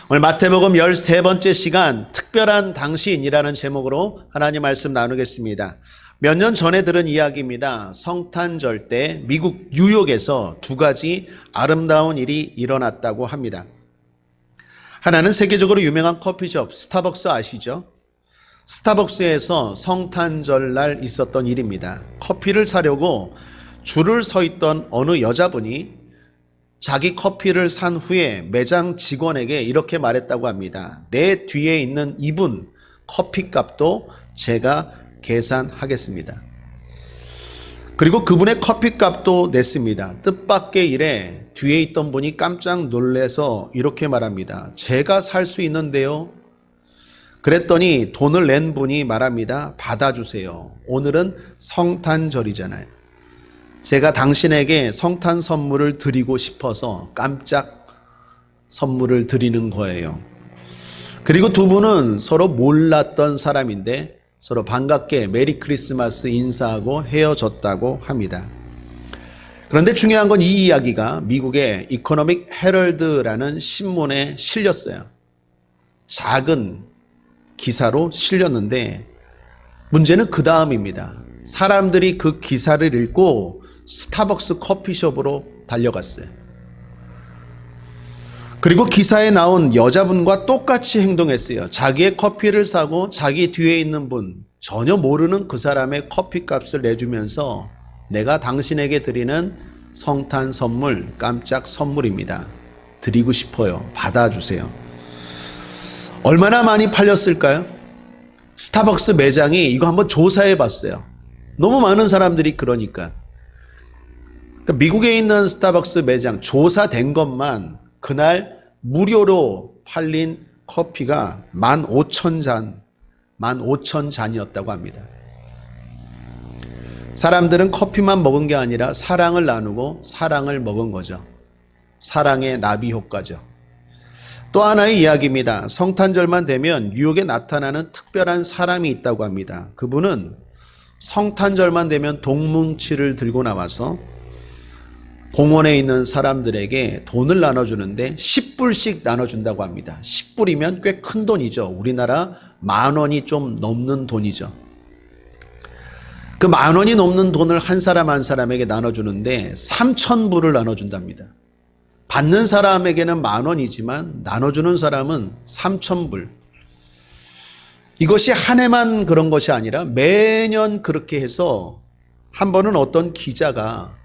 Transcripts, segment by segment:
오늘 마태복음 13번째 시간 특별한 당신이라는 제목으로 하나님 말씀 나누겠습니다. 몇 년 전에 들은 이야기입니다. 성탄절 때 미국 뉴욕에서 두 가지 아름다운 일이 일어났다고 합니다. 하나는 세계적으로 유명한 커피숍 스타벅스 아시죠? 스타벅스에서 성탄절 날 있었던 일입니다. 커피를 사려고 줄을 서 있던 어느 여자분이 자기 커피를 산 후에 매장 직원에게 이렇게 말했다고 합니다. 내 뒤에 있는 이분 커피값도 제가 계산하겠습니다. 그리고 그분의 커피값도 냈습니다. 뜻밖의 일에 뒤에 있던 분이 깜짝 놀라서 이렇게 말합니다. 제가 살 수 있는데요. 그랬더니 돈을 낸 분이 말합니다. 받아주세요. 오늘은 성탄절이잖아요. 제가 당신에게 성탄 선물을 드리고 싶어서 깜짝 선물을 드리는 거예요. 그리고 두 분은 서로 몰랐던 사람인데 서로 반갑게 메리 크리스마스 인사하고 헤어졌다고 합니다. 그런데 중요한 건 이 이야기가 미국의 이코노믹 헤럴드라는 신문에 실렸어요. 작은 기사로 실렸는데 문제는 그 다음입니다. 사람들이 그 기사를 읽고 스타벅스 커피숍으로 달려갔어요. 그리고 기사에 나온 여자분과 똑같이 행동했어요. 자기의 커피를 사고 자기 뒤에 있는 분, 전혀 모르는 그 사람의 커피값을 내주면서 내가 당신에게 드리는 성탄 선물, 깜짝 선물입니다. 드리고 싶어요. 받아주세요. 얼마나 많이 팔렸을까요? 스타벅스 매장이 이거 한번 조사해 봤어요. 너무 많은 사람들이 그러니까. 미국에 있는 스타벅스 매장 조사된 것만 그날 무료로 팔린 커피가 15,000잔이었다고 합니다. 사람들은 커피만 먹은 게 아니라 사랑을 나누고 사랑을 먹은 거죠. 사랑의 나비 효과죠. 또 하나의 이야기입니다. 성탄절만 되면 뉴욕에 나타나는 특별한 사람이 있다고 합니다. 그분은 성탄절만 되면 동뭉치를 들고 나와서 공원에 있는 사람들에게 돈을 나눠주는데 10불씩 나눠준다고 합니다. 10불이면 꽤 큰 돈이죠. 우리나라 10,000원이 좀 넘는 돈이죠. 그 10,000원이 넘는 돈을 한 사람 한 사람에게 나눠주는데 3,000불을 나눠준답니다. 받는 사람에게는 10,000원이지만 나눠주는 사람은 3,000불. 이것이 한 해만 그런 것이 아니라 매년 그렇게 해서 한 번은 어떤 기자가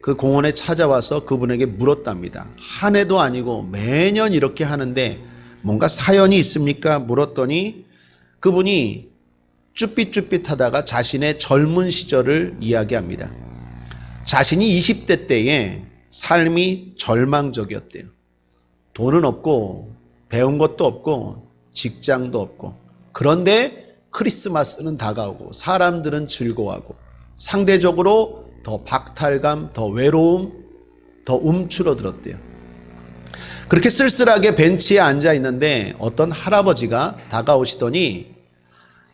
그 공원에 찾아와서 그분에게 물었답니다. 한 해도 아니고 매년 이렇게 하는데 뭔가 사연이 있습니까? 물었더니 그분이 쭈삣쭈삣하다가 자신의 젊은 시절을 이야기합니다. 자신이 20대 때에 삶이 절망적이었대요. 돈은 없고 배운 것도 없고 직장도 없고 그런데 크리스마스는 다가오고 사람들은 즐거워하고 상대적으로 더 박탈감, 더 외로움, 더 움츠러들었대요. 그렇게 쓸쓸하게 벤치에 앉아 있는데 어떤 할아버지가 다가오시더니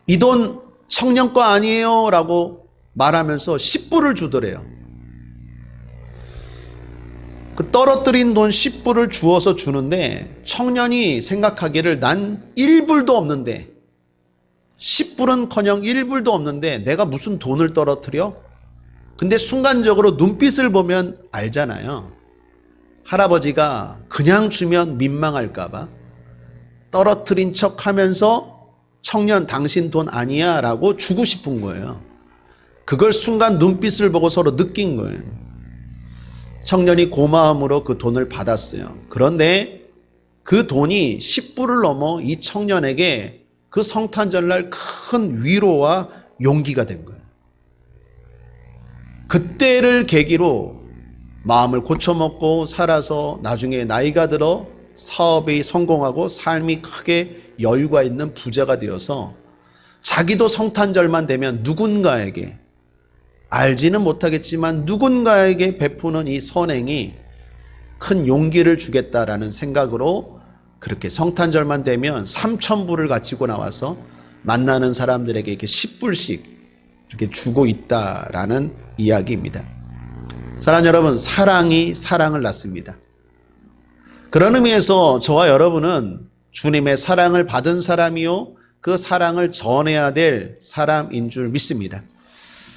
이 돈 청년 거 아니에요 라고 말하면서 10불을 주더래요. 그 떨어뜨린 돈 10불을 주어서 주는데 청년이 생각하기를 난 1불도 없는데 10불은커녕 1불도 없는데 내가 무슨 돈을 떨어뜨려? 근데 순간적으로 눈빛을 보면 알잖아요. 할아버지가 그냥 주면 민망할까 봐 떨어뜨린 척 하면서 청년 당신 돈 아니야 라고 주고 싶은 거예요. 그걸 순간 눈빛을 보고 서로 느낀 거예요. 청년이 고마움으로 그 돈을 받았어요. 그런데 그 돈이 10불을 넘어 이 청년에게 그 성탄절날 큰 위로와 용기가 된 거예요. 그때를 계기로 마음을 고쳐먹고 살아서 나중에 나이가 들어 사업이 성공하고 삶이 크게 여유가 있는 부자가 되어서 자기도 성탄절만 되면 누군가에게 알지는 못하겠지만 누군가에게 베푸는 이 선행이 큰 용기를 주겠다라는 생각으로 그렇게 성탄절만 되면 3,000불을 가지고 나와서 만나는 사람들에게 이렇게 10불씩 이렇게 주고 있다라는 이야기입니다. 사랑하는 여러분, 사랑이 사랑을 낳습니다. 그런 의미에서 저와 여러분은 주님의 사랑을 받은 사람이요, 그 사랑을 전해야 될 사람인 줄 믿습니다.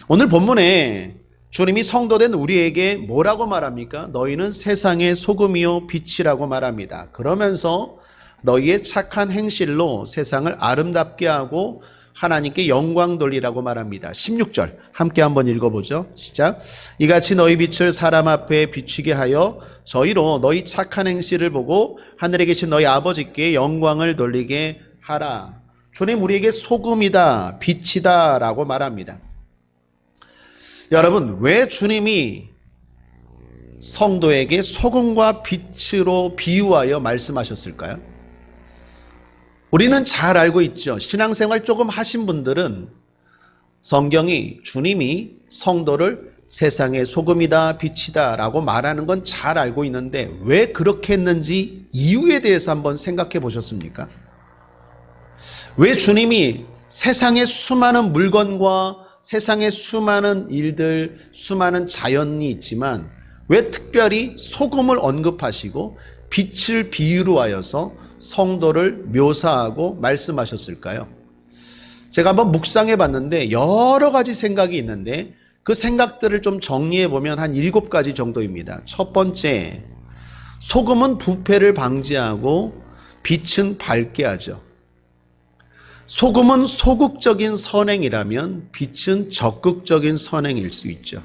오늘 본문에 주님이 성도된 우리에게 뭐라고 말합니까? 너희는 세상의 소금이요 빛이라고 말합니다. 그러면서 너희의 착한 행실로 세상을 아름답게 하고 하나님께 영광 돌리라고 말합니다. 16절 함께 한번 읽어보죠. 시작. 이같이 너희 빛을 사람 앞에 비추게 하여 저희로 너희 착한 행실을 보고 하늘에 계신 너희 아버지께 영광을 돌리게 하라. 주님 우리에게 소금이다, 빛이다 라고 말합니다. 여러분, 왜 주님이 성도에게 소금과 빛으로 비유하여 말씀하셨을까요? 우리는 잘 알고 있죠. 신앙생활 조금 하신 분들은 성경이 주님이 성도를 세상의 소금이다, 빛이다 라고 말하는 건 잘 알고 있는데 왜 그렇게 했는지 이유에 대해서 한번 생각해 보셨습니까? 왜 주님이 세상의 수많은 물건과 세상의 수많은 일들, 수많은 자연이 있지만 왜 특별히 소금을 언급하시고 빛을 비유로 하여서 성도를 묘사하고 말씀하셨을까요? 제가 한번 묵상해 봤는데 여러 가지 생각이 있는데 그 생각들을 좀 정리해 보면 한 7가지 정도입니다. 첫 번째, 소금은 부패를 방지하고 빛은 밝게 하죠. 소금은 소극적인 선행이라면 빛은 적극적인 선행일 수 있죠.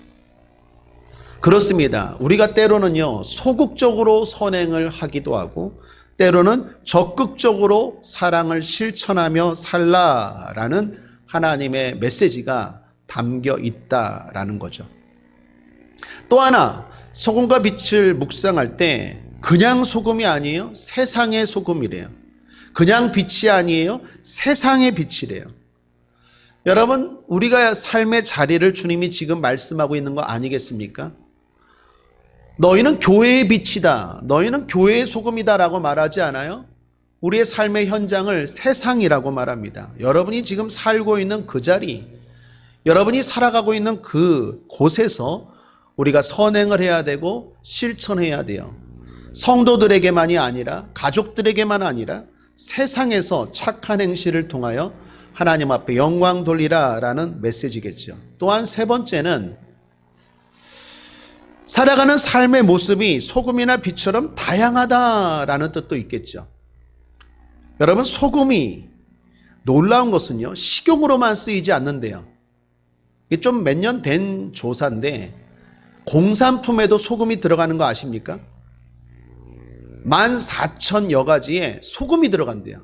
그렇습니다. 우리가 때로는요, 소극적으로 선행을 하기도 하고 때로는 적극적으로 사랑을 실천하며 살라라는 하나님의 메시지가 담겨 있다라는 거죠. 또 하나, 소금과 빛을 묵상할 때 그냥 소금이 아니에요. 세상의 소금이래요. 그냥 빛이 아니에요. 세상의 빛이래요. 여러분, 우리가 삶의 자리를 주님이 지금 말씀하고 있는 거 아니겠습니까? 너희는 교회의 빛이다. 너희는 교회의 소금이다 라고 말하지 않아요? 우리의 삶의 현장을 세상이라고 말합니다. 여러분이 지금 살고 있는 그 자리, 여러분이 살아가고 있는 그 곳에서 우리가 선행을 해야 되고 실천해야 돼요. 성도들에게만이 아니라 가족들에게만 아니라 세상에서 착한 행실을 통하여 하나님 앞에 영광 돌리라 라는 메시지겠죠. 또한 세 번째는 살아가는 삶의 모습이 소금이나 빛처럼 다양하다라는 뜻도 있겠죠. 여러분, 소금이 놀라운 것은요, 식용으로만 쓰이지 않는데요. 이게 좀 몇 년 된 조사인데 공산품에도 소금이 들어가는 거 아십니까? 14,000여 가지의 소금이 들어간대요.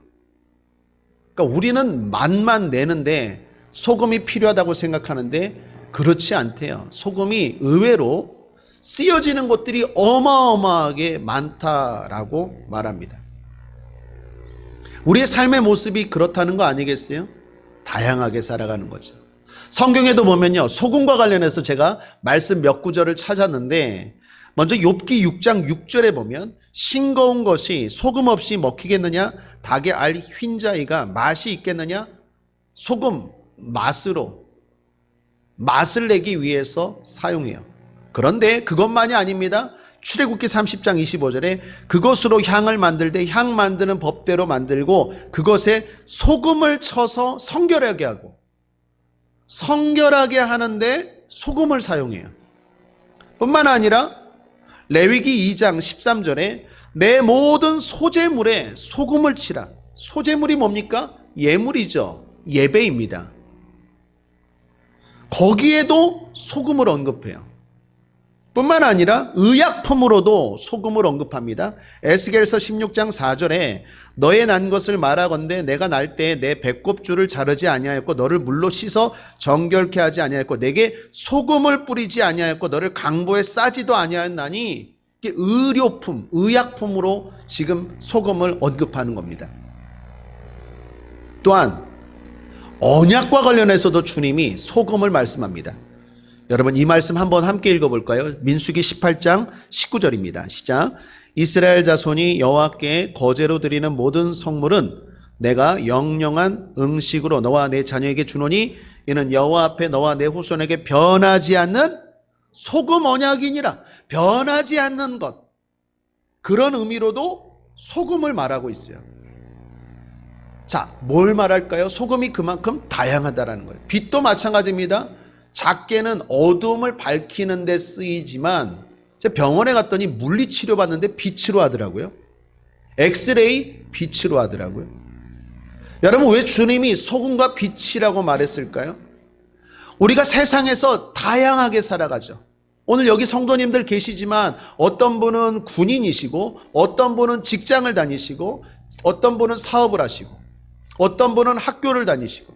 그러니까 우리는 맛만 내는데 소금이 필요하다고 생각하는데 그렇지 않대요. 소금이 의외로 쓰여지는 것들이 어마어마하게 많다라고 말합니다. 우리의 삶의 모습이 그렇다는 거 아니겠어요? 다양하게 살아가는 거죠. 성경에도 보면요, 소금과 관련해서 제가 말씀 몇 구절을 찾았는데 먼저 욥기 6장 6절에 보면 싱거운 것이 소금 없이 먹히겠느냐? 닭의 알 휜자이가 맛이 있겠느냐? 소금 맛으로 맛을 내기 위해서 사용해요. 그런데 그것만이 아닙니다. 출애굽기 30장 25절에 그것으로 향을 만들되 향 만드는 법대로 만들고 그것에 소금을 쳐서 성결하게 하고, 성결하게 하는데 소금을 사용해요. 뿐만 아니라 레위기 2장 13절에 내 모든 소재물에 소금을 치라. 소재물이 뭡니까? 예물이죠. 예배입니다. 거기에도 소금을 언급해요. 뿐만 아니라 의약품으로도 소금을 언급합니다. 에스겔서 16장 4절에 너의 난 것을 말하건대 내가 날 때 내 배꼽줄을 자르지 아니하였고 너를 물로 씻어 정결케 하지 아니하였고 내게 소금을 뿌리지 아니하였고 너를 강보에 싸지도 아니하였나니, 이게 의료품, 의약품으로 지금 소금을 언급하는 겁니다. 또한 언약과 관련해서도 주님이 소금을 말씀합니다. 여러분, 이 말씀 한번 함께 읽어볼까요? 민수기 18장 19절입니다. 시작. 이스라엘 자손이 여호와께 거제로 드리는 모든 성물은 내가 영영한 음식으로 너와 내 자녀에게 주노니 이는 여호와 앞에 너와 내 후손에게 변하지 않는 소금 언약이니라. 변하지 않는 것. 그런 의미로도 소금을 말하고 있어요. 자, 뭘 말할까요? 소금이 그만큼 다양하다라는 거예요. 빛도 마찬가지입니다. 작게는 어두움을 밝히는 데 쓰이지만 제가 병원에 갔더니 물리치료 받는데 빛으로 하더라고요. 엑스레이 빛으로 하더라고요. 여러분, 왜 주님이 소금과 빛이라고 말했을까요? 우리가 세상에서 다양하게 살아가죠. 오늘 여기 성도님들 계시지만 어떤 분은 군인이시고 어떤 분은 직장을 다니시고 어떤 분은 사업을 하시고 어떤 분은 학교를 다니시고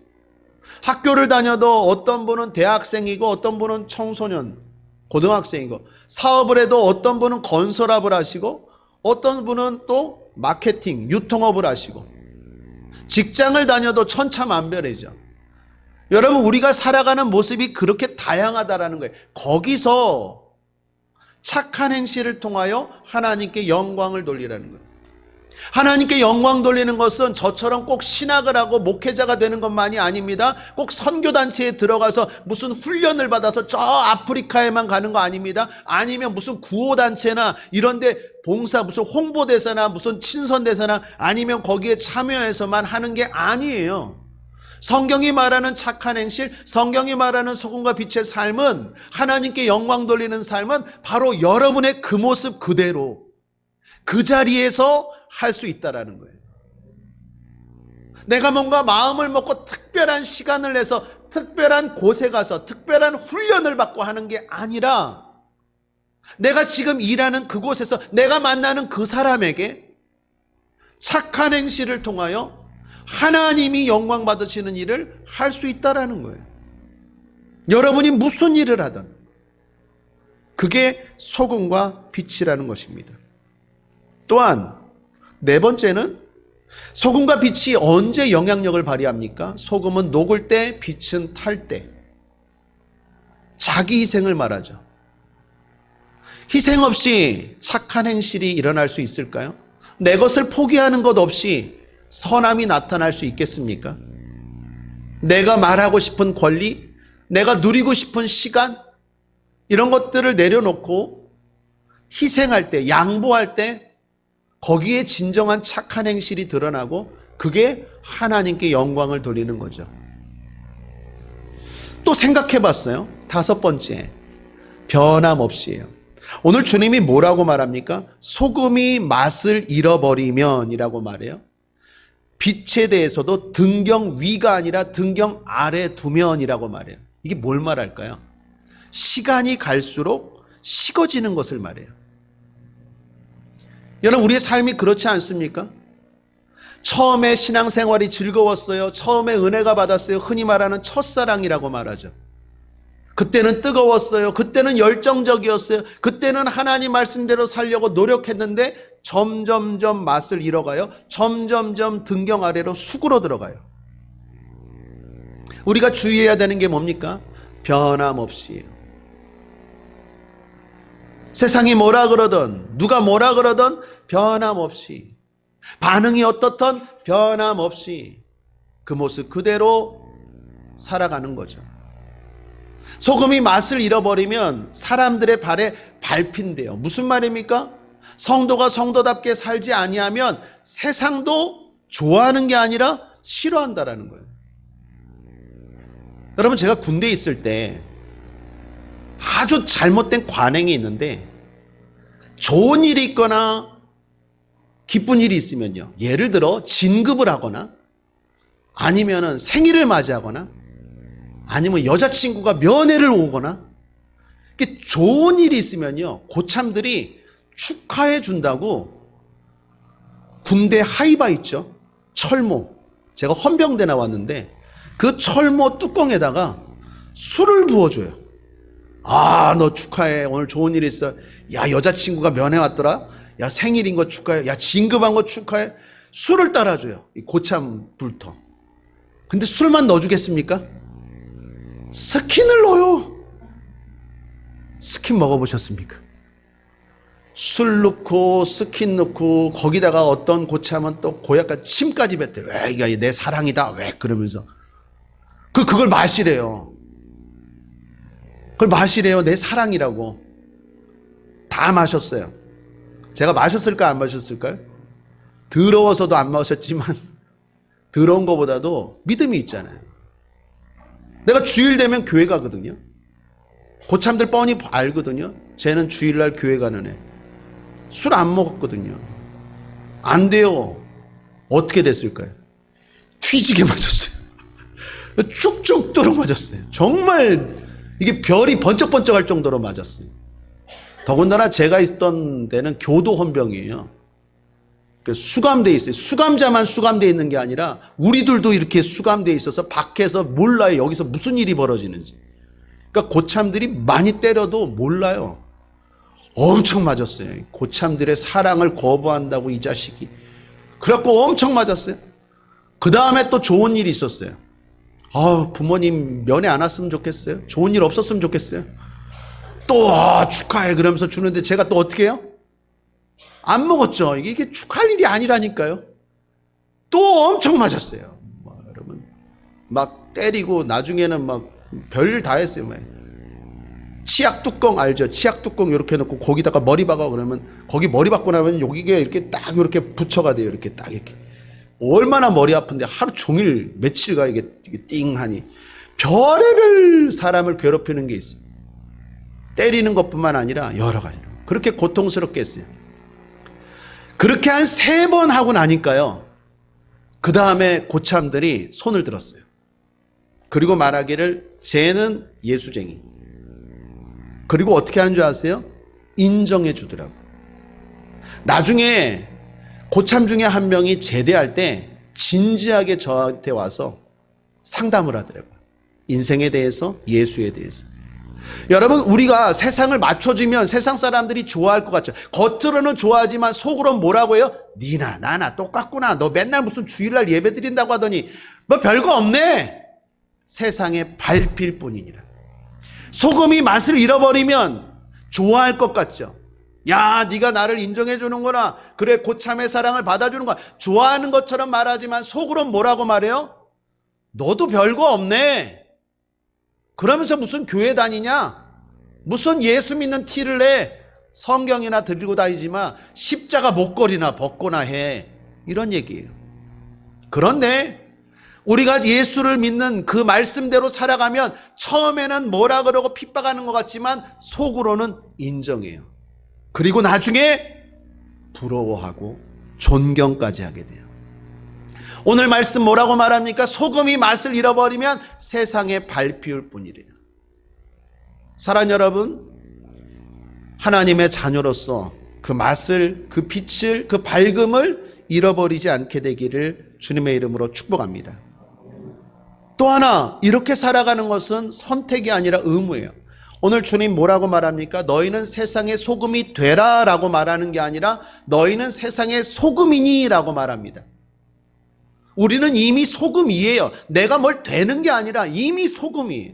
학교를 다녀도 어떤 분은 대학생이고 어떤 분은 청소년, 고등학생이고 사업을 해도 어떤 분은 건설업을 하시고 어떤 분은 또 마케팅, 유통업을 하시고 직장을 다녀도 천차만별이죠. 여러분, 우리가 살아가는 모습이 그렇게 다양하다라는 거예요. 거기서 착한 행실을 통하여 하나님께 영광을 돌리라는 거예요. 하나님께 영광 돌리는 것은 저처럼 꼭 신학을 하고 목회자가 되는 것만이 아닙니다. 꼭 선교단체에 들어가서 무슨 훈련을 받아서 저 아프리카에만 가는 거 아닙니다. 아니면 무슨 구호단체나 이런데 봉사, 무슨 홍보대사나 무슨 친선대사나 아니면 거기에 참여해서만 하는 게 아니에요. 성경이 말하는 착한 행실, 성경이 말하는 소금과 빛의 삶은, 하나님께 영광 돌리는 삶은 바로 여러분의 그 모습 그대로 그 자리에서 할 수 있다라는 거예요. 내가 뭔가 마음을 먹고 특별한 시간을 내서 특별한 곳에 가서 특별한 훈련을 받고 하는 게 아니라 내가 지금 일하는 그곳에서 내가 만나는 그 사람에게 착한 행실을 통하여 하나님이 영광 받으시는 일을 할 수 있다라는 거예요. 여러분이 무슨 일을 하든 그게 소금과 빛이라는 것입니다. 또한 네 번째는 소금과 빛이 언제 영향력을 발휘합니까? 소금은 녹을 때, 빛은 탈 때. 자기 희생을 말하죠. 희생 없이 착한 행실이 일어날 수 있을까요? 내 것을 포기하는 것 없이 선함이 나타날 수 있겠습니까? 내가 말하고 싶은 권리, 내가 누리고 싶은 시간, 이런 것들을 내려놓고 희생할 때, 양보할 때 거기에 진정한 착한 행실이 드러나고 그게 하나님께 영광을 돌리는 거죠. 또 생각해 봤어요. 다섯 번째, 변함없이예요. 오늘 주님이 뭐라고 말합니까? 소금이 맛을 잃어버리면 이라고 말해요. 빛에 대해서도 등경 위가 아니라 등경 아래 두면이라고 말해요. 이게 뭘 말할까요? 시간이 갈수록 식어지는 것을 말해요. 여러분, 우리의 삶이 그렇지 않습니까? 처음에 신앙생활이 즐거웠어요. 처음에 은혜가 받았어요. 흔히 말하는 첫사랑이라고 말하죠. 그때는 뜨거웠어요. 그때는 열정적이었어요. 그때는 하나님 말씀대로 살려고 노력했는데 점점점 맛을 잃어가요. 점점점 등경 아래로 수그러 들어가요. 우리가 주의해야 되는 게 뭡니까? 변함없이요. 세상이 뭐라 그러든 누가 뭐라 그러든 변함없이, 반응이 어떻든 변함없이 그 모습 그대로 살아가는 거죠. 소금이 맛을 잃어버리면 사람들의 발에 밟힌대요. 무슨 말입니까? 성도가 성도답게 살지 아니하면 세상도 좋아하는 게 아니라 싫어한다라는 거예요. 여러분, 제가 군대에 있을 때 아주 잘못된 관행이 있는데, 좋은 일이 있거나 기쁜 일이 있으면요, 예를 들어 진급을 하거나 아니면은 생일을 맞이하거나 아니면 여자친구가 면회를 오거나 이렇게 좋은 일이 있으면요, 고참들이 축하해 준다고 군대 하이바 있죠, 철모. 제가 헌병대 나왔는데 그 철모 뚜껑에다가 술을 부어줘요. 아, 너 축하해. 오늘 좋은 일 있어. 야, 여자친구가 면회 왔더라. 야, 생일인 거 축하해. 야, 진급한 거 축하해. 술을 따라줘요. 이 고참 불터. 근데 술만 넣어주겠습니까? 스킨을 넣어요. 스킨 먹어보셨습니까? 술 넣고 스킨 넣고 거기다가 어떤 고참은 또 고약한 침까지 뱉대. 왜 이게 내 사랑이다. 왜 그러면서 그걸 마시래요. 그걸 마시래요. 내 사랑이라고. 다 마셨어요. 제가 마셨을까요? 안 마셨을까요? 더러워서도 안 마셨지만 더러운 것보다도 믿음이 있잖아요. 내가 주일 되면 교회 가거든요. 고참들 뻔히 알거든요. 쟤는 주일날 교회 가는 애. 술 안 먹었거든요. 안 돼요. 어떻게 됐을까요? 튀지게 맞았어요. 쭉쭉도록 맞았어요. 정말 이게 별이 번쩍번쩍할 정도로 맞았어요. 더군다나 제가 있던 데는 교도 헌병이에요. 수감돼 있어요. 수감자만 수감돼 있는 게 아니라 우리들도 이렇게 수감돼 있어서 밖에서 몰라요. 여기서 무슨 일이 벌어지는지. 그러니까 고참들이 많이 때려도 몰라요. 엄청 맞았어요. 고참들의 사랑을 거부한다고 이 자식이. 그래갖고 엄청 맞았어요. 그 다음에 또 좋은 일이 있었어요. 부모님 면회 안 왔으면 좋겠어요. 좋은 일 없었으면 좋겠어요. 또 축하해 그러면서 주는데 제가 또 어떻게 해요? 안 먹었죠. 이게 축하할 일이 아니라니까요. 또 엄청 맞았어요. 여러분 막 때리고 나중에는 막 별일 다 했어요. 막. 치약 뚜껑 알죠? 치약 뚜껑 이렇게 놓고 거기다가 머리 박아 그러면 거기 머리 박고 나면 여기가 이렇게 딱 이렇게 붙여가 돼요. 이렇게 딱 이렇게. 얼마나 머리 아픈데 하루 종일 며칠가 이게 띵하니 별의별 사람을 괴롭히는 게 있어요. 때리는 것뿐만 아니라 여러 가지로 그렇게 고통스럽게 했어요. 그렇게 한 3번 하고 나니까요. 그 다음에 고참들이 손을 들었어요. 그리고 말하기를 쟤는 예수쟁이. 그리고 어떻게 하는 줄 아세요? 인정해 주더라고. 나중에 고참 중에 한 명이 제대할 때 진지하게 저한테 와서 상담을 하더라고요. 인생에 대해서, 예수에 대해서. 여러분 우리가 세상을 맞춰주면 세상 사람들이 좋아할 것 같죠. 겉으로는 좋아하지만 속으로는 뭐라고 해요? 니나 나나 똑같구나. 너 맨날 무슨 주일날 예배 드린다고 하더니 뭐 별거 없네. 세상에 밟힐 뿐이니라. 소금이 맛을 잃어버리면 좋아할 것 같죠. 야 네가 나를 인정해 주는구나. 그래 고참의 사랑을 받아주는 거야. 좋아하는 것처럼 말하지만 속으로는 뭐라고 말해요? 너도 별거 없네. 그러면서 무슨 교회 다니냐? 무슨 예수 믿는 티를 내? 성경이나 들고 다니지만 십자가 목걸이나 벗거나 해. 이런 얘기예요. 그런데 우리가 예수를 믿는 그 말씀대로 살아가면 처음에는 뭐라 그러고 핍박하는 것 같지만 속으로는 인정해요. 그리고 나중에 부러워하고 존경까지 하게 돼요. 오늘 말씀 뭐라고 말합니까? 소금이 맛을 잃어버리면 세상에 밟힐 뿐이래요. 사랑하는 여러분, 하나님의 자녀로서 그 맛을, 그 빛을, 그 밝음을 잃어버리지 않게 되기를 주님의 이름으로 축복합니다. 또 하나, 이렇게 살아가는 것은 선택이 아니라 의무예요. 오늘 주님 뭐라고 말합니까? 너희는 세상의 소금이 되라 라고 말하는 게 아니라 너희는 세상의 소금이니 라고 말합니다. 우리는 이미 소금이에요. 내가 뭘 되는 게 아니라 이미 소금이에요.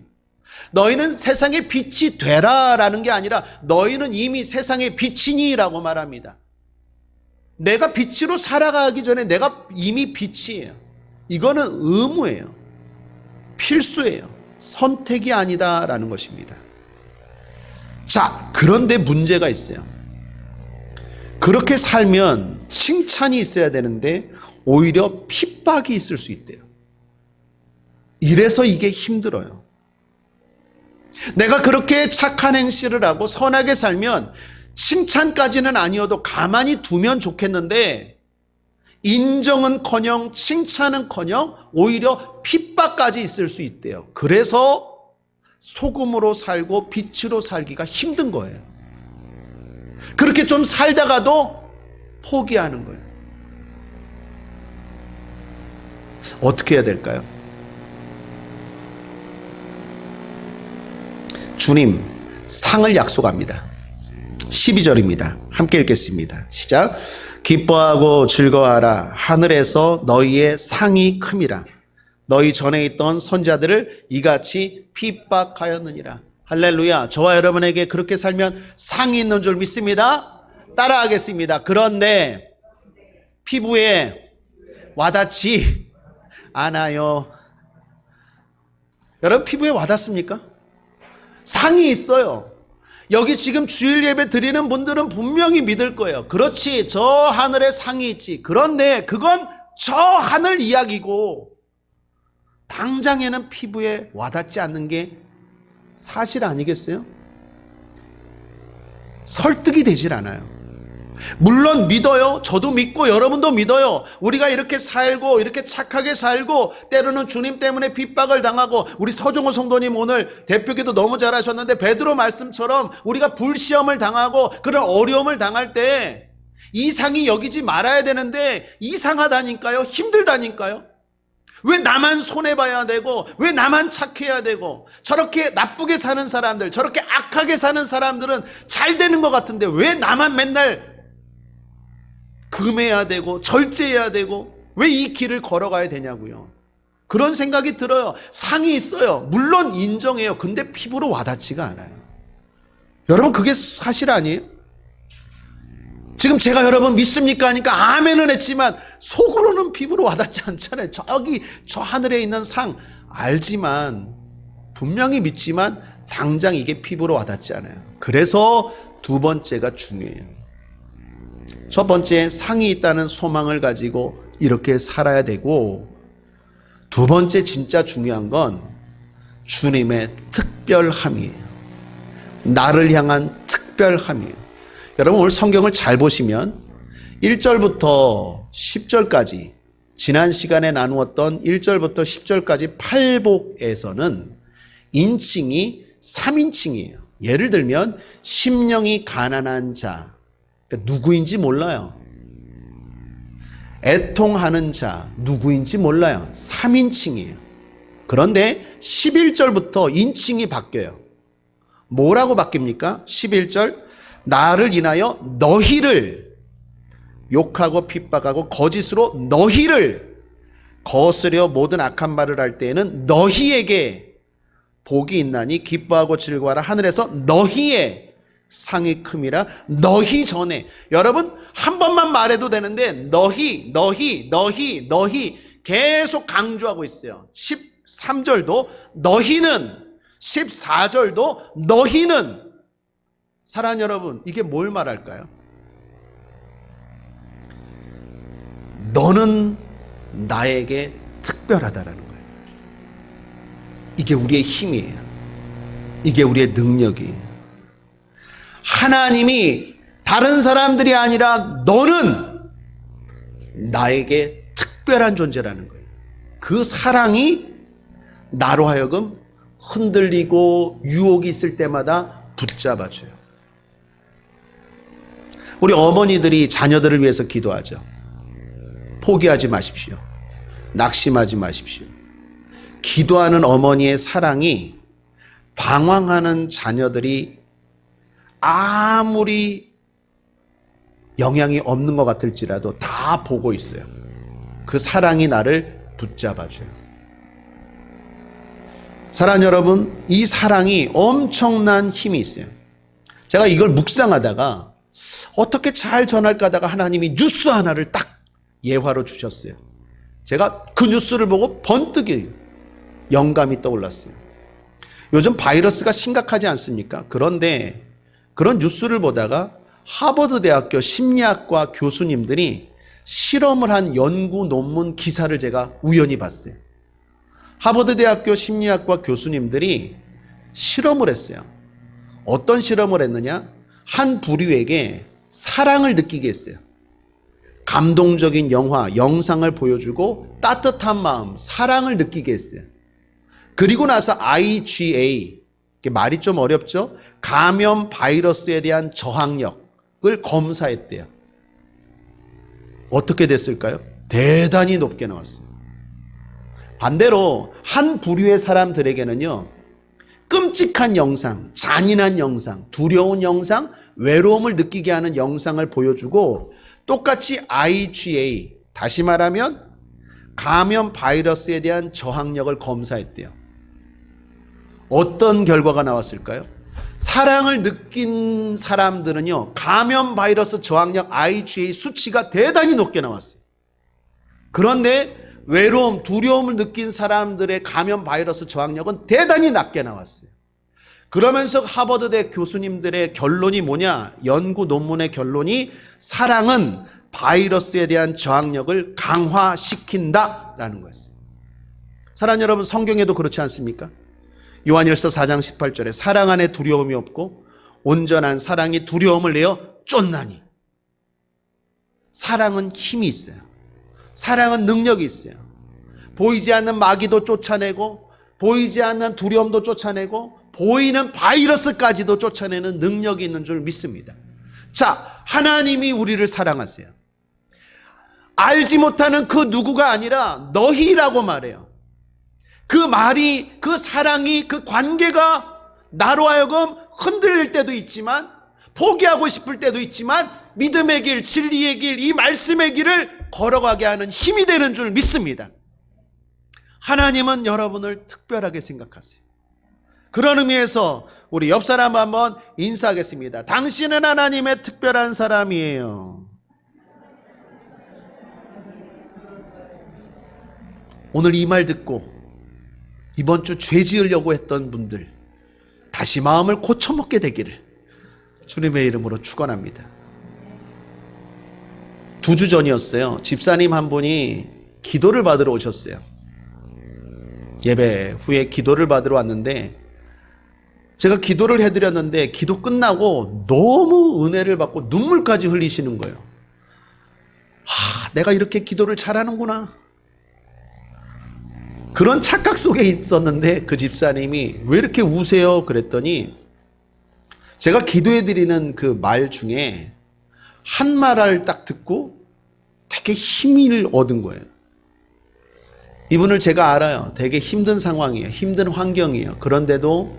너희는 세상의 빛이 되라 라는 게 아니라 너희는 이미 세상의 빛이니 라고 말합니다. 내가 빛으로 살아가기 전에 내가 이미 빛이에요. 이거는 의무예요. 필수예요. 선택이 아니다 라는 것입니다. 자, 그런데 문제가 있어요. 그렇게 살면 칭찬이 있어야 되는데 오히려 핍박이 있을 수 있대요. 이래서 이게 힘들어요. 내가 그렇게 착한 행실을 하고 선하게 살면 칭찬까지는 아니어도 가만히 두면 좋겠는데 인정은커녕 칭찬은커녕 오히려 핍박까지 있을 수 있대요. 그래서 소금으로 살고 빛으로 살기가 힘든 거예요. 그렇게 좀 살다가도 포기하는 거예요. 어떻게 해야 될까요? 주님 상을 약속합니다. 12절입니다. 함께 읽겠습니다. 시작. 기뻐하고 즐거워하라. 하늘에서 너희의 상이 큼이라. 너희 전에 있던 선자들을 이같이 핍박하였느니라. 할렐루야. 저와 여러분에게 그렇게 살면 상이 있는 줄 믿습니다. 따라하겠습니다. 그런데 피부에 와닿지 않아요. 여러분 피부에 와닿습니까? 상이 있어요. 여기 지금 주일 예배 드리는 분들은 분명히 믿을 거예요. 그렇지, 저 하늘에 상이 있지. 그런데 그건 저 하늘 이야기고 당장에는 피부에 와닿지 않는 게 사실 아니겠어요? 설득이 되질 않아요. 물론 믿어요. 저도 믿고 여러분도 믿어요. 우리가 이렇게 살고 이렇게 착하게 살고 때로는 주님 때문에 핍박을 당하고, 우리 서종호 성도님 오늘 대표기도 너무 잘하셨는데 베드로 말씀처럼 우리가 불시험을 당하고 그런 어려움을 당할 때 이상히 여기지 말아야 되는데 이상하다니까요. 힘들다니까요. 왜 나만 손해봐야 되고 왜 나만 착해야 되고, 저렇게 나쁘게 사는 사람들, 저렇게 악하게 사는 사람들은 잘 되는 것 같은데 왜 나만 맨날 금해야 되고 절제해야 되고 왜 이 길을 걸어가야 되냐고요. 그런 생각이 들어요. 상이 있어요. 물론 인정해요. 근데 피부로 와닿지가 않아요. 여러분, 그게 사실 아니에요? 지금 제가 여러분 믿습니까 하니까 아멘은 했지만 속으로는 피부로 와닿지 않잖아요. 저기 저 하늘에 있는 상 알지만, 분명히 믿지만 당장 이게 피부로 와닿지 않아요. 그래서 두 번째가 중요해요. 첫 번째, 상이 있다는 소망을 가지고 이렇게 살아야 되고, 두 번째 진짜 중요한 건 주님의 특별함이에요. 나를 향한 특별함이에요. 여러분, 오늘 성경을 잘 보시면 1절부터 10절까지, 지난 시간에 나누었던 1절부터 10절까지 팔복에서는 인칭이 3인칭이에요. 예를 들면 심령이 가난한 자, 누구인지 몰라요. 애통하는 자, 누구인지 몰라요. 3인칭이에요. 그런데 11절부터 인칭이 바뀌어요. 뭐라고 바뀝니까? 11절, 나를 인하여 너희를 욕하고 핍박하고 거짓으로 너희를 거스려 모든 악한 말을 할 때에는 너희에게 복이 있나니 기뻐하고 즐거워하라. 하늘에서 너희의 상이 큼이라. 너희 전에, 여러분 한 번만 말해도 되는데 너희 계속 강조하고 있어요. 13절도 너희는, 14절도 너희는. 사랑하는 여러분, 이게 뭘 말할까요? 너는 나에게 특별하다라는 거예요. 이게 우리의 힘이에요. 이게 우리의 능력이에요. 하나님이 다른 사람들이 아니라 너는 나에게 특별한 존재라는 거예요. 그 사랑이 나로 하여금 흔들리고 유혹이 있을 때마다 붙잡아줘요. 우리 어머니들이 자녀들을 위해서 기도하죠. 포기하지 마십시오. 낙심하지 마십시오. 기도하는 어머니의 사랑이 방황하는 자녀들이 아무리 영향이 없는 것 같을지라도 다 보고 있어요. 그 사랑이 나를 붙잡아줘요. 사랑하는 여러분, 이 사랑이 엄청난 힘이 있어요. 제가 이걸 묵상하다가 어떻게 잘 전할까 하다가 하나님이 뉴스 하나를 딱 예화로 주셨어요. 제가 그 뉴스를 보고 번뜩이 영감이 떠올랐어요. 요즘 바이러스가 심각하지 않습니까? 그런데 그런 뉴스를 보다가 하버드 대학교 심리학과 교수님들이 실험을 한 연구 논문 기사를 제가 우연히 봤어요. 하버드 대학교 심리학과 교수님들이 실험을 했어요. 어떤 실험을 했느냐? 한 부류에게 사랑을 느끼게 했어요. 감동적인 영화, 영상을 보여주고 따뜻한 마음, 사랑을 느끼게 했어요. 그리고 나서 IgA, 말이 좀 어렵죠? 감염 바이러스에 대한 저항력을 검사했대요. 어떻게 됐을까요? 대단히 높게 나왔어요. 반대로 한 부류의 사람들에게는요, 끔찍한 영상, 잔인한 영상, 두려운 영상, 외로움을 느끼게 하는 영상을 보여주고 똑같이 IgA, 다시 말하면 감염 바이러스에 대한 저항력을 검사했대요. 어떤 결과가 나왔을까요? 사랑을 느낀 사람들은요, 감염 바이러스 저항력 IgA 수치가 대단히 높게 나왔어요. 그런데 외로움, 두려움을 느낀 사람들의 감염 바이러스 저항력은 대단히 낮게 나왔어요. 그러면서 하버드대 교수님들의 결론이 뭐냐? 연구 논문의 결론이 사랑은 바이러스에 대한 저항력을 강화시킨다라는 거였어요. 사랑하는 여러분, 성경에도 그렇지 않습니까? 요한일서 4장 18절에 사랑 안에 두려움이 없고 온전한 사랑이 두려움을 내어 쫓나니. 사랑은 힘이 있어요. 사랑은 능력이 있어요. 보이지 않는 마귀도 쫓아내고 보이지 않는 두려움도 쫓아내고 보이는 바이러스까지도 쫓아내는 능력이 있는 줄 믿습니다. 자, 하나님이 우리를 사랑하세요. 알지 못하는 그 누구가 아니라 너희라고 말해요. 그 말이, 그 사랑이, 그 관계가 나로 하여금 흔들릴 때도 있지만 포기하고 싶을 때도 있지만 믿음의 길, 진리의 길, 이 말씀의 길을 걸어가게 하는 힘이 되는 줄 믿습니다. 하나님은 여러분을 특별하게 생각하세요. 그런 의미에서 우리 옆 사람 한번 인사하겠습니다. 당신은 하나님의 특별한 사람이에요. 오늘 이 말 듣고 이번 주 죄 지으려고 했던 분들 다시 마음을 고쳐먹게 되기를 주님의 이름으로 축원합니다. 2주 전이었어요. 집사님 한 분이 기도를 받으러 오셨어요. 예배 후에 기도를 받으러 왔는데 제가 기도를 해드렸는데 기도 끝나고 너무 은혜를 받고 눈물까지 흘리시는 거예요. 내가 이렇게 기도를 잘하는구나. 그런 착각 속에 있었는데 그 집사님이 왜 이렇게 우세요? 그랬더니 제가 기도해드리는 그 말 중에 한 말을 딱 듣고 되게 힘을 얻은 거예요. 이분을 제가 알아요. 되게 힘든 상황이에요. 힘든 환경이에요. 그런데도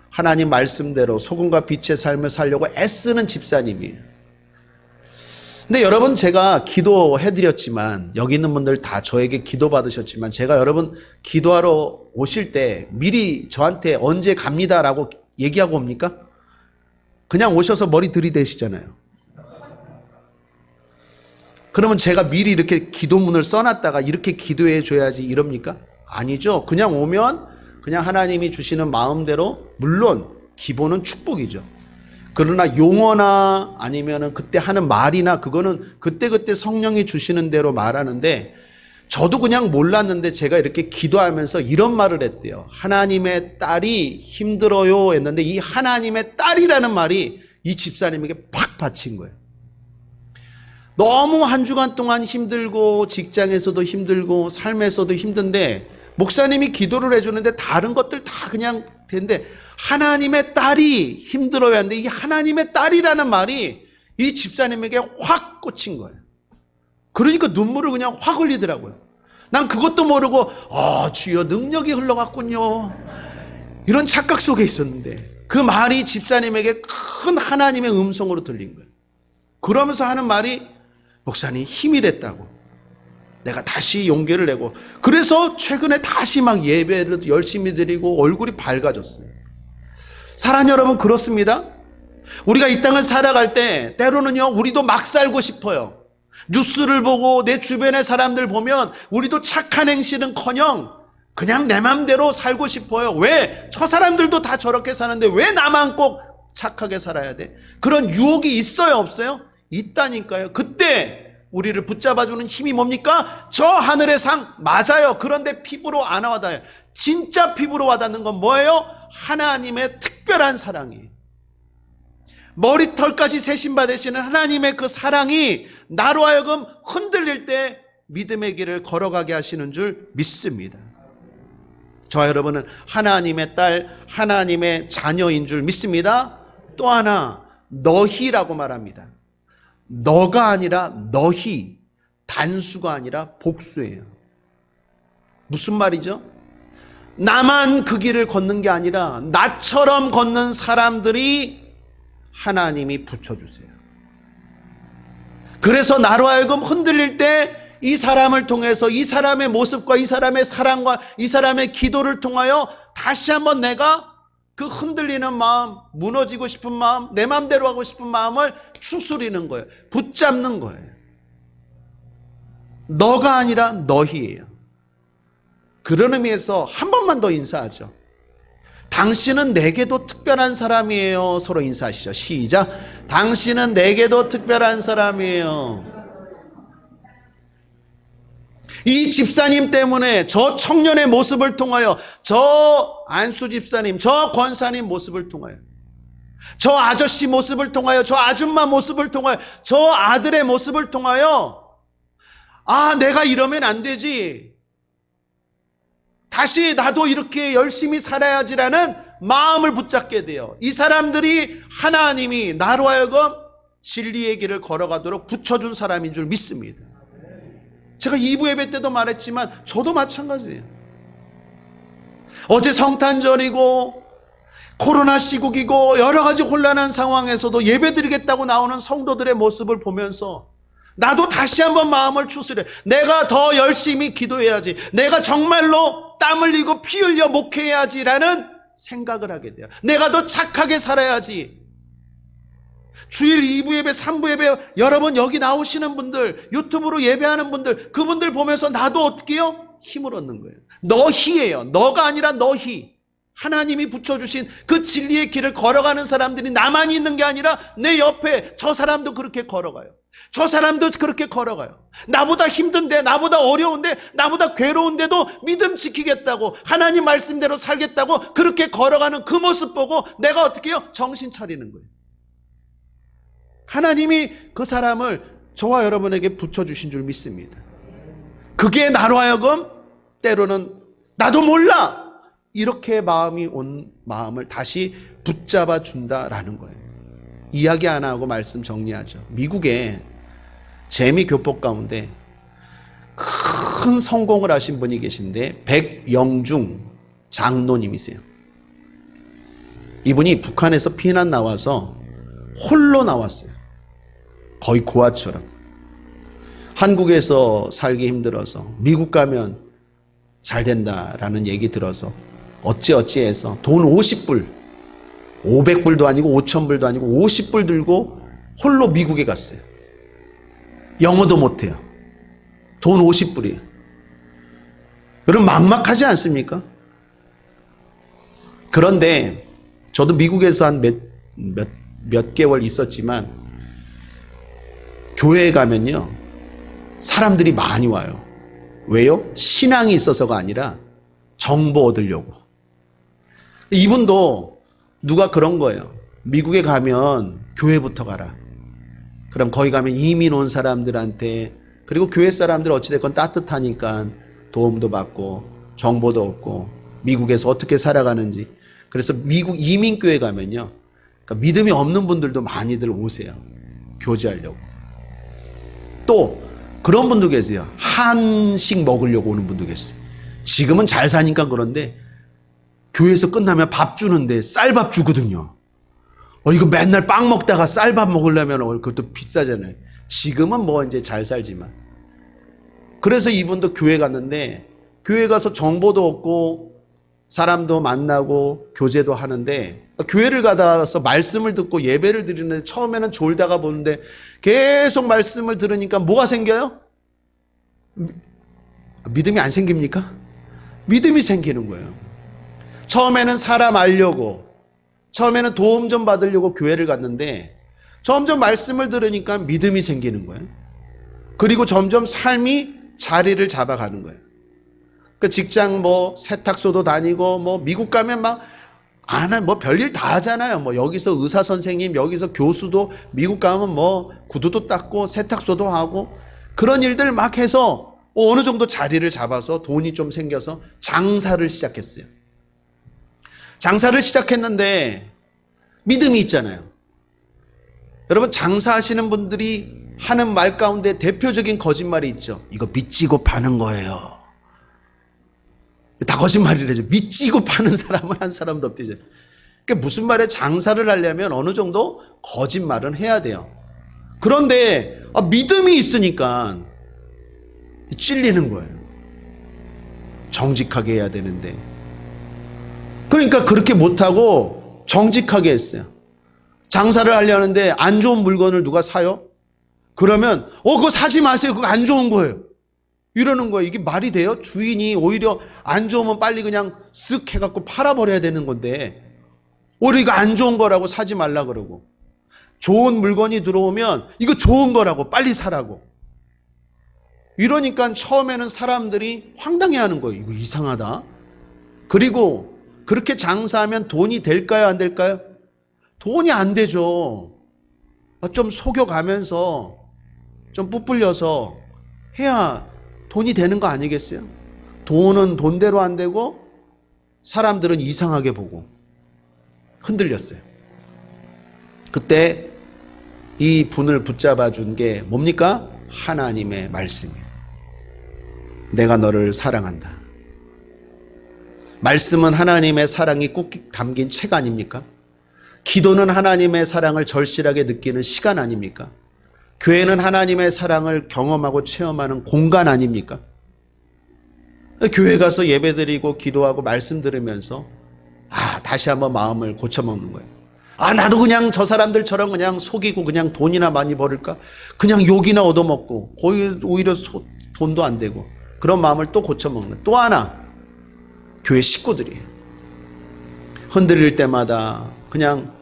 하나님 말씀대로 소금과 빛의 삶을 살려고 애쓰는 집사님이에요. 근데 여러분, 제가 기도해드렸지만 여기 있는 분들 다 저에게 기도 받으셨지만 제가 여러분 기도하러 오실 때 미리 저한테 언제 갑니다라고 얘기하고 옵니까? 그냥 오셔서 머리 들이대시잖아요. 그러면 제가 미리 이렇게 기도문을 써놨다가 이렇게 기도해 줘야지 이럽니까? 아니죠. 그냥 오면 그냥 하나님이 주시는 마음대로, 물론 기본은 축복이죠. 그러나 용어나 아니면은 그때 하는 말이나 그거는 그때그때 성령이 주시는 대로 말하는데, 저도 그냥 몰랐는데 제가 이렇게 기도하면서 이런 말을 했대요. 하나님의 딸이 힘들어요 했는데 이 하나님의 딸이라는 말이 이 집사님에게 팍 받친 거예요. 너무 한 주간 동안 힘들고 직장에서도 힘들고 삶에서도 힘든데 목사님이 기도를 해주는데 다른 것들 다 그냥 되는데 하나님의 딸이 힘들어야 하는데 이 하나님의 딸이라는 말이 이 집사님에게 확 꽂힌 거예요. 그러니까 눈물을 그냥 확 흘리더라고요. 난 그것도 모르고 주여 능력이 흘러갔군요. 이런 착각 속에 있었는데 그 말이 집사님에게 큰 하나님의 음성으로 들린 거예요. 그러면서 하는 말이 목사님 힘이 됐다고. 내가 다시 용기를 내고 그래서 최근에 다시 막 예배를 열심히 드리고 얼굴이 밝아졌어요. 사랑하는 여러분, 그렇습니다. 우리가 이 땅을 살아갈 때 때로는요 우리도 막 살고 싶어요. 뉴스를 보고 내 주변의 사람들 보면 우리도 착한 행실은커녕 그냥 내 맘대로 살고 싶어요. 왜? 저 사람들도 다 저렇게 사는데 왜 나만 꼭 착하게 살아야 돼? 그런 유혹이 있어요, 없어요? 있다니까요. 그때 우리를 붙잡아주는 힘이 뭡니까? 저 하늘의 상 맞아요. 그런데 피부로 안 와닿아요. 진짜 피부로 와닿는 건 뭐예요? 하나님의 특별한 사랑이에요. 머리털까지 세심받으시는 하나님의 그 사랑이 나로 하여금 흔들릴 때 믿음의 길을 걸어가게 하시는 줄 믿습니다. 저와 여러분은 하나님의 딸, 하나님의 자녀인 줄 믿습니다. 또 하나, 너희라고 말합니다. 너가 아니라 너희, 단수가 아니라 복수예요. 무슨 말이죠? 나만 그 길을 걷는 게 아니라 나처럼 걷는 사람들이 하나님이 붙여주세요. 그래서 나로 하여금 흔들릴 때 이 사람을 통해서 이 사람의 모습과 이 사람의 사랑과 이 사람의 기도를 통하여 다시 한번 내가 그 흔들리는 마음, 무너지고 싶은 마음, 내 마음대로 하고 싶은 마음을 추스리는 거예요. 붙잡는 거예요. 너가 아니라 너희예요. 그런 의미에서 한 번만 더 인사하죠. 당신은 내게도 특별한 사람이에요. 서로 인사하시죠. 시작. 당신은 내게도 특별한 사람이에요. 이 집사님 때문에 저 청년의 모습을 통하여, 저 안수 집사님, 저 권사님 모습을 통하여, 저 아저씨 모습을 통하여, 저 아줌마 모습을 통하여, 저 아들의 모습을 통하여, 아, 내가 이러면 안 되지, 다시 나도 이렇게 열심히 살아야지라는 마음을 붙잡게 돼요. 이 사람들이 하나님이 나로 하여금 진리의 길을 걸어가도록 붙여준 사람인 줄 믿습니다. 제가 2부 예배 때도 말했지만 저도 마찬가지예요. 어제 성탄절이고 코로나 시국이고 여러 가지 혼란한 상황에서도 예배드리겠다고 나오는 성도들의 모습을 보면서 나도 다시 한번 마음을 추스려, 내가 더 열심히 기도해야지, 내가 정말로 땀 흘리고 피 흘려 목회해야지라는 생각을 하게 돼요. 내가 더 착하게 살아야지. 주일 2부 예배, 3부 예배, 여러분 여기 나오시는 분들, 유튜브로 예배하는 분들, 그분들 보면서 나도 어떻게 해요? 힘을 얻는 거예요. 너희예요. 너가 아니라 너희. 하나님이 붙여주신 그 진리의 길을 걸어가는 사람들이 나만 있는 게 아니라 내 옆에 저 사람도 그렇게 걸어가요. 저 사람도 그렇게 걸어가요. 나보다 힘든데, 나보다 어려운데, 나보다 괴로운데도 믿음 지키겠다고, 하나님 말씀대로 살겠다고 그렇게 걸어가는 그 모습 보고 내가 어떻게 해요? 정신 차리는 거예요. 하나님이 그 사람을 저와 여러분에게 붙여주신 줄 믿습니다. 그게 나로 하여금 때로는 나도 몰라, 이렇게 마음이 온 마음을 다시 붙잡아 준다라는 거예요. 이야기 하나 하고 말씀 정리하죠. 미국에 재미교법 가운데 큰 성공을 하신 분이 계신데 백영중 장로님이세요. 이분이 북한에서 피난 나와서 홀로 나왔어요. 거의 고아처럼. 한국에서 살기 힘들어서 미국 가면 잘 된다라는 얘기 들어서 어찌어찌해서 돈 50불, 500불도 아니고 5,000불도 아니고 50불 들고 홀로 미국에 갔어요. 영어도 못해요. 돈 50불이에요. 여러분 막막하지 않습니까? 그런데 저도 미국에서 한 몇 개월 있었지만 교회에 가면요, 사람들이 많이 와요. 왜요? 신앙이 있어서가 아니라 정보 얻으려고. 이분도 누가 그런 거예요. 미국에 가면 교회부터 가라. 그럼 거기 가면 이민 온 사람들한테, 그리고 교회 사람들 어찌됐건 따뜻하니까 도움도 받고 정보도 얻고 미국에서 어떻게 살아가는지. 그래서 미국 이민교회 가면요, 그러니까 믿음이 없는 분들도 많이들 오세요. 교제하려고. 또 그런 분도 계세요. 한식 먹으려고 오는 분도 계세요. 지금은 잘 사니까 그런데 교회에서 끝나면 밥 주는데 쌀밥 주거든요. 이거 맨날 빵 먹다가 쌀밥 먹으려면 그것도 비싸잖아요. 지금은 뭐 이제 잘 살지만. 그래서 이분도 교회 갔는데, 교회 가서 정보도 얻고 사람도 만나고 교제도 하는데, 교회를 가서 말씀을 듣고 예배를 드리는데 처음에는 졸다가 보는데 계속 말씀을 들으니까 뭐가 생겨요? 믿음이 안 생깁니까? 믿음이 생기는 거예요. 처음에는 사람 알려고, 처음에는 도움 좀 받으려고 교회를 갔는데 점점 말씀을 들으니까 믿음이 생기는 거예요. 그리고 점점 삶이 자리를 잡아가는 거예요. 그 직장 뭐 세탁소도 다니고, 뭐 미국 가면 뭐 별일 다 하잖아요. 뭐 여기서 의사 선생님, 여기서 교수도, 미국 가면 뭐 구두도 닦고 세탁소도 하고 그런 일들 막 해서 어느 정도 자리를 잡아서 돈이 좀 생겨서 장사를 시작했어요. 장사를 시작했는데 믿음이 있잖아요. 여러분, 장사하시는 분들이 하는 말 가운데 대표적인 거짓말이 있죠. 이거 미치고 파는 거예요. 다 거짓말이래죠. 미치고 파는 사람은 한 사람도 없대죠. 그게 무슨 말이에요? 장사를 하려면 어느 정도 거짓말은 해야 돼요. 그런데 믿음이 있으니까 찔리는 거예요. 정직하게 해야 되는데. 그러니까 그렇게 못하고 정직하게 했어요. 장사를 하려는데 안 좋은 물건을 누가 사요? 그러면 그거 사지 마세요. 그거 안 좋은 거예요. 이러는 거예요. 이게 말이 돼요? 주인이 오히려 안 좋으면 빨리 그냥 쓱 해갖고 팔아버려야 되는 건데 오히려 이거 안 좋은 거라고 사지 말라 그러고, 좋은 물건이 들어오면 이거 좋은 거라고 빨리 사라고. 이러니까 처음에는 사람들이 황당해하는 거예요. 이거 이상하다. 그리고 그렇게 장사하면 돈이 될까요, 안 될까요? 돈이 안 되죠. 좀 속여가면서 좀 부풀려서 해야 돈이 되는 거 아니겠어요? 돈은 돈대로 안 되고 사람들은 이상하게 보고 흔들렸어요. 그때 이 분을 붙잡아 준 게 뭡니까? 하나님의 말씀이에요. 내가 너를 사랑한다. 말씀은 하나님의 사랑이 꾹 담긴 책 아닙니까? 기도는 하나님의 사랑을 절실하게 느끼는 시간 아닙니까? 교회는 하나님의 사랑을 경험하고 체험하는 공간 아닙니까? 교회 가서 예배드리고 기도하고 말씀 들으면서 다시 한번 마음을 고쳐먹는 거예요. 나도 그냥 저 사람들처럼 그냥 속이고 그냥 돈이나 많이 벌을까? 그냥 욕이나 얻어먹고 오히려 돈도 안 되고 그런 마음을 또 고쳐먹는 거예요. 또 하나, 교회 식구들이 흔들릴 때마다 그냥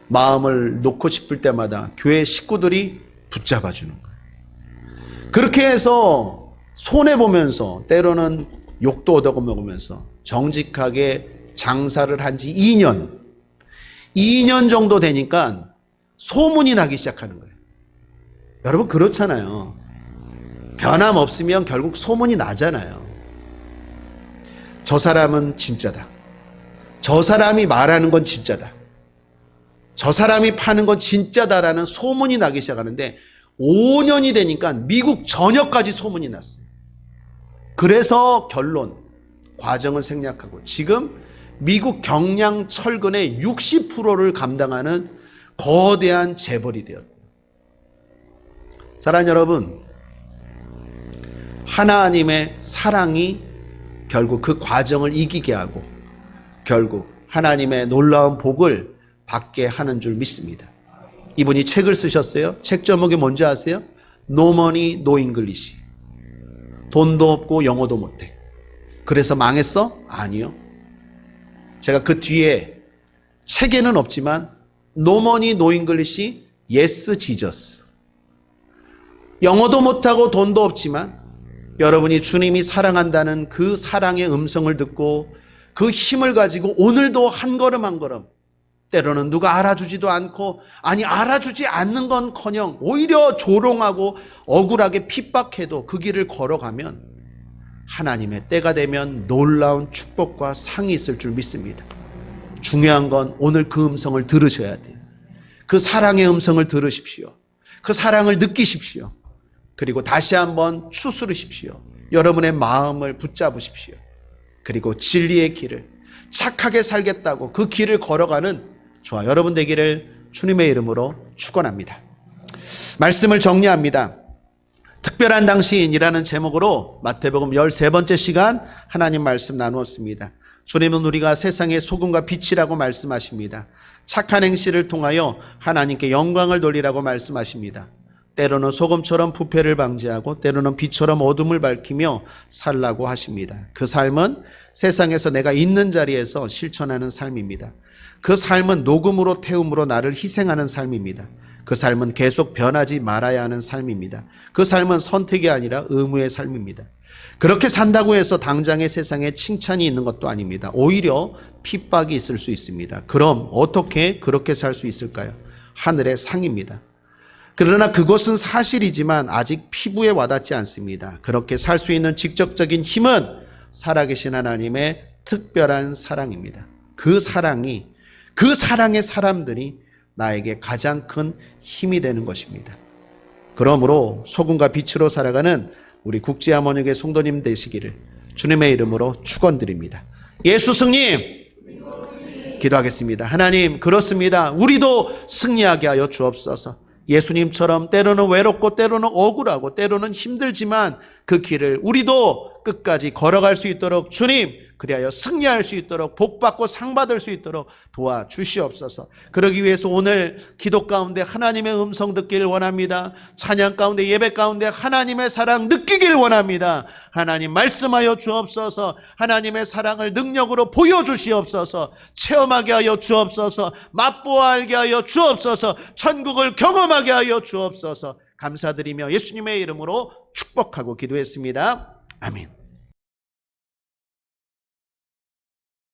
마음을 놓고 싶을 때마다 교회 식구들이 붙잡아 주는 거예요. 그렇게 해서 손해보면서 때로는 욕도 얻어먹으면서 정직하게 장사를 한 지 2년 정도 되니까 소문이 나기 시작하는 거예요. 여러분 그렇잖아요. 변함없으면 결국 소문이 나잖아요. 저 사람은 진짜다. 저 사람이 말하는 건 진짜다. 저 사람이 파는 건 진짜다라는 소문이 나기 시작하는데 5년이 되니까 미국 전역까지 소문이 났어요. 그래서 결론, 과정을 생략하고 지금 미국 경량 철근의 60%를 감당하는 거대한 재벌이 되었다. 사랑하는 여러분, 하나님의 사랑이 결국 그 과정을 이기게 하고 결국 하나님의 놀라운 복을 받게 하는 줄 믿습니다. 이분이 책을 쓰셨어요. 책 제목이 뭔지 아세요? No money, no English. 돈도 없고 영어도 못해. 그래서 망했어? 아니요. 제가 그 뒤에 책에는 없지만 No money, no English, yes, Jesus. 영어도 못하고 돈도 없지만 여러분이 주님이 사랑한다는 그 사랑의 음성을 듣고 그 힘을 가지고 오늘도 한 걸음 한 걸음, 때로는 누가 알아주지도 않고, 알아주지 않는 건커녕 오히려 조롱하고 억울하게 핍박해도 그 길을 걸어가면 하나님의 때가 되면 놀라운 축복과 상이 있을 줄 믿습니다. 중요한 건 오늘 그 음성을 들으셔야 돼요. 그 사랑의 음성을 들으십시오. 그 사랑을 느끼십시오. 그리고 다시 한번 추스르십시오. 여러분의 마음을 붙잡으십시오. 그리고 진리의 길을, 착하게 살겠다고 그 길을 걸어가는 저와 여러분 되기를 주님의 이름으로 축원합니다. 말씀을 정리합니다. 특별한 당신이라는 제목으로 마태복음 13번째 시간 하나님 말씀 나누었습니다. 주님은 우리가 세상의 소금과 빛이라고 말씀하십니다. 착한 행실을 통하여 하나님께 영광을 돌리라고 말씀하십니다. 때로는 소금처럼 부패를 방지하고 때로는 빛처럼 어둠을 밝히며 살라고 하십니다. 그 삶은 세상에서 내가 있는 자리에서 실천하는 삶입니다. 그 삶은 녹음으로 태움으로 나를 희생하는 삶입니다. 그 삶은 계속 변하지 말아야 하는 삶입니다. 그 삶은 선택이 아니라 의무의 삶입니다. 그렇게 산다고 해서 당장의 세상에 칭찬이 있는 것도 아닙니다. 오히려 핍박이 있을 수 있습니다. 그럼 어떻게 그렇게 살 수 있을까요? 하늘의 상입니다. 그러나 그것은 사실이지만 아직 피부에 와닿지 않습니다. 그렇게 살 수 있는 직접적인 힘은 살아계신 하나님의 특별한 사랑입니다. 그 사랑이, 그 사랑의 사람들이 나에게 가장 큰 힘이 되는 것입니다. 그러므로 소금과 빛으로 살아가는 우리 국제하모니교회 성도님 되시기를 주님의 이름으로 축원드립니다. 예수 승리! 기도하겠습니다. 하나님, 그렇습니다. 우리도 승리하게 하여 주옵소서. 예수님처럼 때로는 외롭고 때로는 억울하고 때로는 힘들지만 그 길을 우리도 끝까지 걸어갈 수 있도록 주님 그리하여 승리할 수 있도록 복받고 상받을 수 있도록 도와주시옵소서. 그러기 위해서 오늘 기도 가운데 하나님의 음성 듣기를 원합니다. 찬양 가운데 예배 가운데 하나님의 사랑 느끼길 원합니다. 하나님 말씀하여 주옵소서. 하나님의 사랑을 능력으로 보여주시옵소서. 체험하게 하여 주옵소서. 맛보아 알게 하여 주옵소서. 천국을 경험하게 하여 주옵소서. 감사드리며 예수님의 이름으로 축복하고 기도했습니다. 아멘.